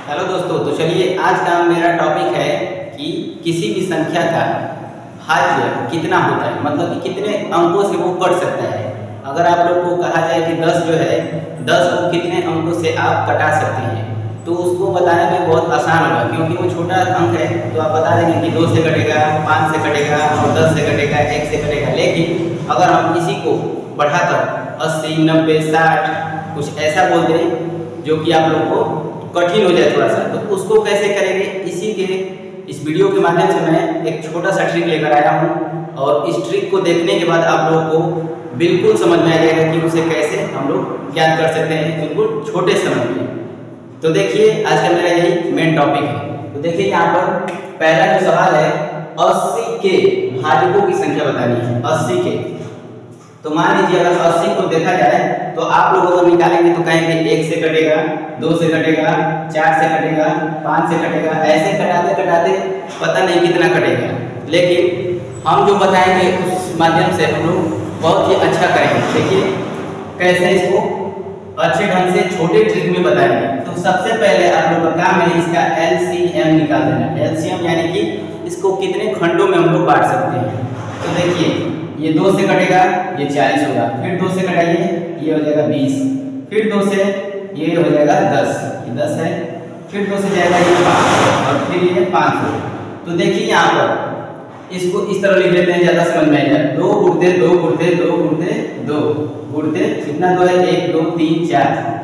Hello दोस्तों, तो चलिए आज का मेरा टॉपिक है कि किसी भी संख्या का भाज्य कितना होता है, मतलब कि कितने अंकों से वो कट सकता है। अगर आप लोग को कहा जाए कि 10 जो है 10 को कितने अंकों से आप कटा सकते हैं, तो उसको बताने में बहुत आसान होगा, क्योंकि वो छोटा अंक है तो आप बता देंगे कि 2 से कटेगा, 5 से कटेगा और 10 से कटेगा, 1 से कटेगा। लेकिन अगर हम इसी को बढ़ाकर 80, 90, 60 कुछ ऐसा बोल दें जो कि आप लोग को कठिन हो जाए थोड़ा सा, तो उसको कैसे करेंगे, इसी के इस वीडियो के माध्यम से मैं एक छोटा सा ट्रिक लेकर आया हूँ। और इस ट्रिक को देखने के बाद आप लोगों को बिल्कुल समझ में आ जाएगा कि उसे कैसे हम लोग ज्ञात कर सकते हैं बिल्कुल छोटे समय में। तो देखिए आज का मेरा यही मेन टॉपिक है। तो देखिए यहाँ पर पहला जो सवाल है, 80 के भाजकों की संख्या बतानी है। 80 के, तो मान लीजिए अगर 80 को देखा जाए तो आप लोग अगर निकालेंगे तो कहेंगे 1 से कटेगा, 2 से कटेगा, 4 से कटेगा, 5 से कटेगा, ऐसे कटाते कटाते पता नहीं कितना कटेगा। लेकिन हम जो बताएंगे उस माध्यम से हम लोग बहुत ही अच्छा करेंगे। देखिए कैसे इसको अच्छे ढंग से छोटे ट्रिक में बताएंगे। तो सबसे पहले आप लोग का काम है इसका LCM निकाल देना। LCM यानी कि इसको कितने खंडों में हम लोग बांट सकते हैं। तो देखिए ये 2 से कटेगा, ये 40 होगा, फिर 2 से कटाइए, ये हो जाएगा 20, फिर 2 से ये हो जाएगा 10, ये 10 है, फिर 2 से जाएगा ये 5 और फिर ये 500। तो देखिए यहाँ पर इसको इस तरह लिख लेते हैं, ज़्यादा समझ में आएगा। 2 गुणते 2 गुणते 2 गुणते 2 गुणते कितना 2 है, 1 2 3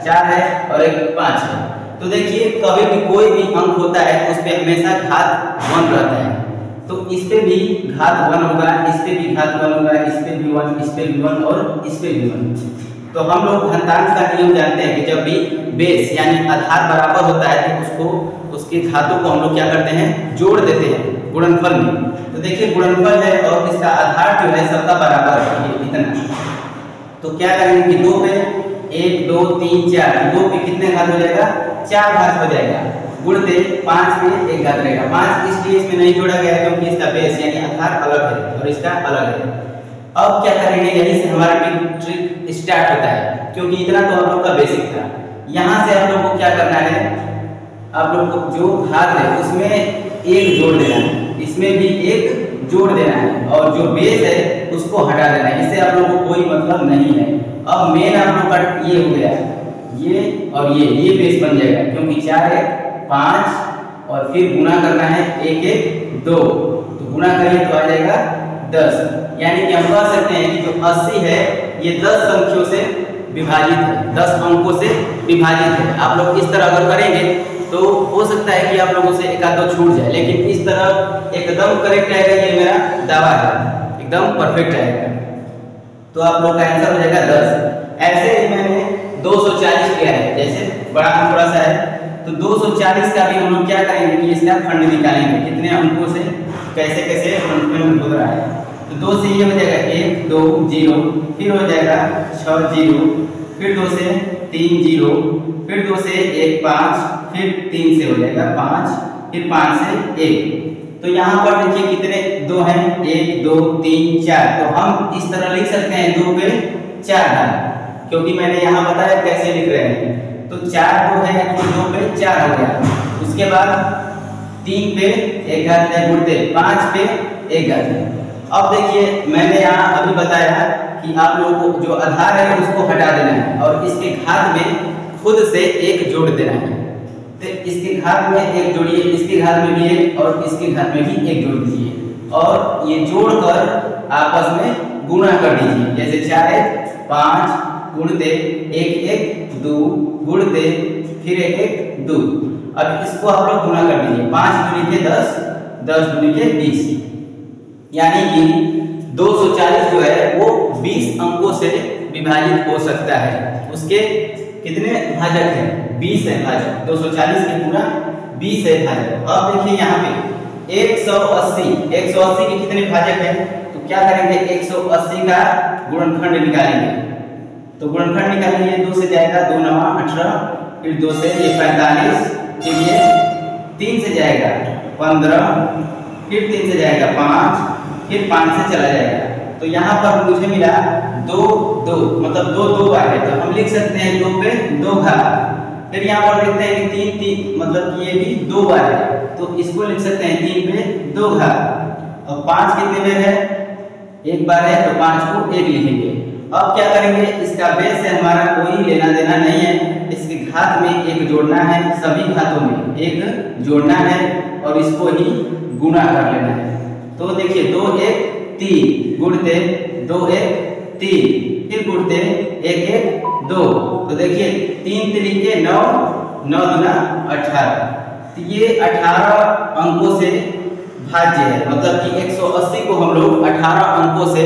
4 है और 1 5 है। तो देखिए कभी भी कोई भी अंक होता है उस पर हमेशा घात 1 रहता है। तो इस पे भी घात 1 होगा, इस पे भी घात 1 होगा, इस पे भी 1, इस पे भी 1 और इस पे भी 1। तो हम लोग घातांक का नियम जानते हैं कि जब भी बेस यानी आधार बराबर होता है तो उसको उसके घातों को हम लोग क्या करते हैं, जोड़ देते हैं गुणनफल में। तो देखिए गुणनफल है और इसका आधार जो है सबका बराबर है, इतना। तो क्या करेंगे कि 2 पे 1 2 3 4, 2 पे कितने घात हो जाएगा, 4 घात हो जाएगा। गुणते 5 में 1 घात रहेगा। 5 इसलिए इसमें नहीं जोड़ा गया है क्योंकि इसका बेस यानी आधार अलग है और इसका अलग है। अब क्या करेंगे, यहीं से हमारा ट्रिक स्टार्ट होता है, क्योंकि इतना तो आप लोग का बेसिक था। यहाँ से आप लोग को क्या करना है, आप लोग को जो घात है उसमें 1 जोड़ देना है, इसमें भी 1 जोड़ देना है और जो बेस है उसको हटा देना है। इससे आप लोग को कोई मतलब नहीं है। अब मेन आप लोग का ये हो गया, ये और ये बेस बन जाएगा, क्योंकि 4 1 5 और फिर गुना करना है 1 1 2, तो गुना करिए तो आ जाएगा 10। यानी कि हम कह सकते हैं कि जो 80 है ये 10 संख्याओं से विभाजित है, 10 अंकों से विभाजित है। आप लोग इस तरह अगर करेंगे तो हो सकता है कि आप लोगों से एक आध दो छूट जाए, लेकिन इस तरह एकदम करेक्ट आएगा, ये मेरा दावा है, एकदम परफेक्ट आएगा। तो आप लोग का आंसर हो जाएगा 10। ऐसे ही मैंने 240 किया है, जैसे बड़ा अंक थोड़ा सा है तो 240 का भी हम लोग क्या करेंगे कि इसका खंड निकालेंगे, कितने अंकों से कैसे कैसे खंड हो रहा है। तो 2 से ये हो जाएगा 1 2 0, फिर हो जाएगा 6 0, फिर 2 से 3 0, फिर 2 से 1 5, फिर 3 से हो जाएगा 5, फिर 5 से 1। तो यहाँ पर देखिए कितने 2 हैं, 1 2 3 4। तो हम इस तरह लिख सकते हैं 2 पे 4 घात, क्योंकि मैंने यहाँ बताया कैसे लिख रहे हैं। तो 4 2 है तो 2 पे 4 हो गया। उसके बाद 3 पे 1 घात है, गुणते 5 पे 1 घात है। अब देखिए मैंने यहाँ अभी बताया कि आप लोगों को जो आधार है उसको हटा देना है और इसके घात में खुद से 1 जोड़ देना है। तो इसके घात में 1 जोड़िए, इसके घात में भी 1 और इसके घात में भी 1 जोड़ दीजिए और ये जोड़कर आपस में गुणा कर दीजिए। जैसे 4 1 5 गुणते 1 1 2 गुणते फिर 1 1 2। अब इसको आप लोग गुणा कर दीजिए, 5 दूनी के 10, 10 दूनी के 20, यानी कि 240 जो है वो 20 अंकों से विभाजित हो सकता है। उसके कितने भाजक हैं, 20 है भाजक। 240 के पूरा 20 है भाजक। अब देखिए यहाँ पे 180 के कितने भाजक हैं, तो क्या करेंगे 180 का गुणनखंड निकालेंगे। तो गुणनखंड निकालेंगे, 2 से जाएगा 2 9 18, फिर 2 से ये 45, फिर ये 3 से जाएगा 15, फिर 3 से जाएगा 5, फिर 5 से चला जाएगा। तो यहाँ पर मुझे मिला 2 2, मतलब 2 2 बार है, तो हम लिख सकते हैं 2 पे 2 घात। फिर यहाँ पर लिखते हैं कि 3 3 मतलब कि ये भी 2 बार है, तो इसको लिख सकते हैं 3 पे 2 घात। और 5 कितने बार है, एक बार है, तो 5 को 1 लिखेंगे। अब क्या करेंगे, इसका बेस से हमारा कोई लेना देना नहीं है, इसके घात में 1 जोड़ना है, सभी घातों में 1 जोड़ना है और इसको ही गुणा कर लेना है। तो देखिए 2 1 3 गुणते 2 1 3, फिर गुणते 1 1 2, तो देखिए 3 3 9 9 दूना 18। तो ये 18 अंकों से भाज्य है, मतलब कि 180 को हम लोग 18 अंकों से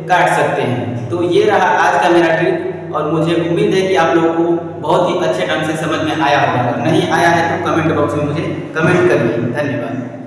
काट सकते हैं। तो ये रहा आज का मेरा ट्रिक, और मुझे उम्मीद है कि आप लोगों को बहुत ही अच्छे ढंग से समझ में आया होगा। अगर नहीं आया है तो कमेंट बॉक्स में मुझे कमेंट करिए। धन्यवाद।